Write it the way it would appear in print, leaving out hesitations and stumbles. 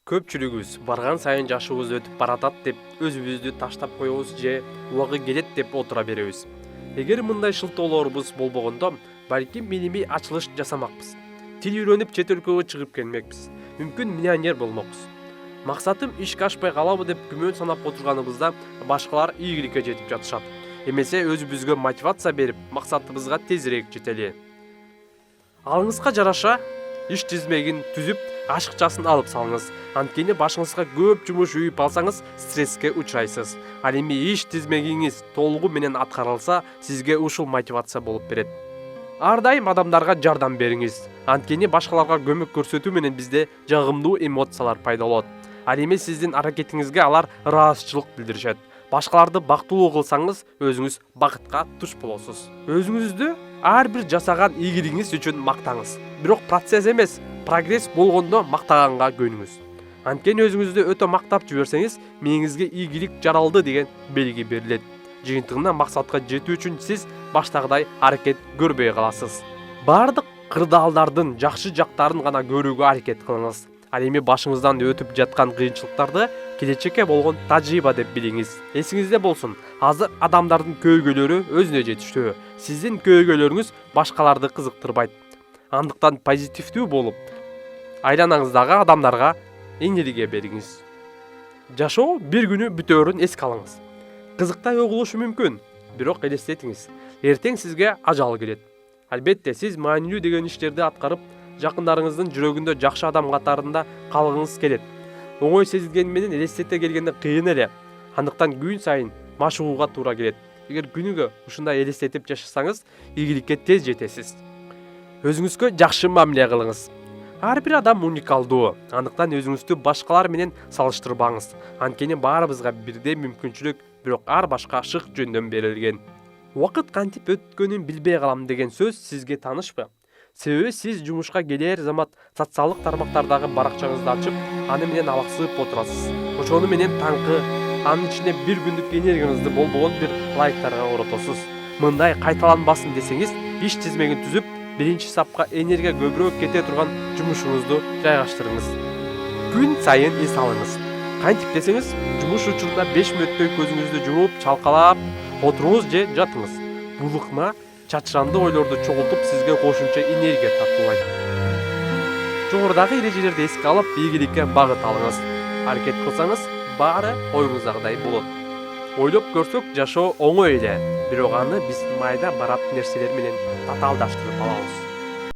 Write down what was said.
Көпчүлүгүбүз барган сайын жашыбыз өтүп баратат деп өзүбүздү таштап коебуз же убагы келет деп отура беребиз. Эгер мындай шылтоолорубуз болбогондо, балким илимий ачылыш жасамакпыз. Тил үйрөнүп чет өлкөгө чыгып келмекпиз. Мүмкүн миллионер болмокпуз. Максатым ишке ашпай калабы деп күмөн санап отурганыбызда башкалар ийгиликке жетип жатышат. Эмесе өзүбүзгө мотивация берип, максатыбызга тезирээк жетели. Алыңызга жараша иш тизмегин түзүп, ашыкчасын алып салыңыз. Анткени башыңызга көп жумуш үйүп алсаңыз, стресске учурайсыз. Ал эми иш тизмегиңиз толугу менен аткарылса, сизге ушул мотивация болуп берет. Ар дайым адамдарга жардам бериңиз. Анткени башкаларга көмөк көрсөтүү менен бизде жагымдуу эмоциялар пайда болот. Ал эми сиздин аракетиңизге алар ыраазычылык билдиришет. Башкаларды бактылуу кылсаңыз, өзүңүз бакытка туш болосуз. Өзүңүздү ар бир жасаган ийгилигиңиз үчүн мактаңыз. Бирок процесс эмес, прогресс болгондо мактаганга көнүңүз. Анткени өзүңүздү өтө мактап жиберсеңиз, мээңизге ийгилик жаралды деген белги берилет. Жыйынтыгында максатка жетүү үчүн сиз баштагыдай аракет көрбөй каласыз. Бардык кырдаалдардын жакшы жактарын гана көрүүгө аракет кылыңыз. Ал эми башыңыздан өтүп жаткан кыйынчылыктарды келечекке болгон тажрыйба деп билиңиз. Эсиңизде болсун, азыр адамдардын көйгөйлөрү өзүнө жетиштүү. Сиздин көйгөйлөрүңүз башкаларды кызыктырбайт. Андыктан позитивдүү болуп, айланаңыздагы адамдарга энергия бериңиз. Жашоо бир күнү бүтөөрүн эске алыңыз. Кызыктай угулушу мүмкүн, бирок элестетиңиз, эртең сизге ажал келет. Албетте, сиз маанилүү деген иштерди аткарып, жакындарыңыздын жүрөгүндө жакшы адам катарында калгыңыз келет. Оңой сезилгени менен элестете келгенде кыйын эле. Андыктан күн сайын машыгууга туура келет. Эгер күнүгө ушундай элестетип жашасаңыз, ийгиликке тез жетесиз. Өзүңүзгө жакшы мамиле кылыңыз. Ар бир адам уникалдуу. Андыктан өзүңүздү башкалар менен салыштырбаңыз. Анткени баарыбызга бирдей мүмкүнчүлүк, бирок ар башка шык жөндөм берилген. Убакыт кантип өткөнүн билбей калам деген сөз сизге таанышпы? Себеби сиз жумушка келер замат социалдык тармактардагы баракчаңызды ачып, аны менен алаксып отурасыз. Ошону менен таңкы, анын ичинде бир күндүк энергияңызды болбогон бир лайктарга коротосуз. Мындай кайталанбасын десеңиз, иш тизмегин түзүп, биринчи сапка энергия көбүрөөк кете турган жумушуңузду жайгаштырыңыз. Күн сайын эс алыңыз. Кантип десеңиз, жумуш учурунда 5 мүнөттөй көзүңүздү жумуп, чалкалап отуруңуз же жатыңыз. Бул ыкма чачыранды ойлорду чогултуп, сизге кошумча энергия тартуулайт. Жогорудагы эрежелерди эске алып, ийгиликке багыт алыңыз. Аракет кылсаңыз, баары оюңуздагыдай болот. Ойлоп көрсөк, жашоо оңой эле, бирок аны биз майда барат нерселер менен татаалдаштырып алабыз.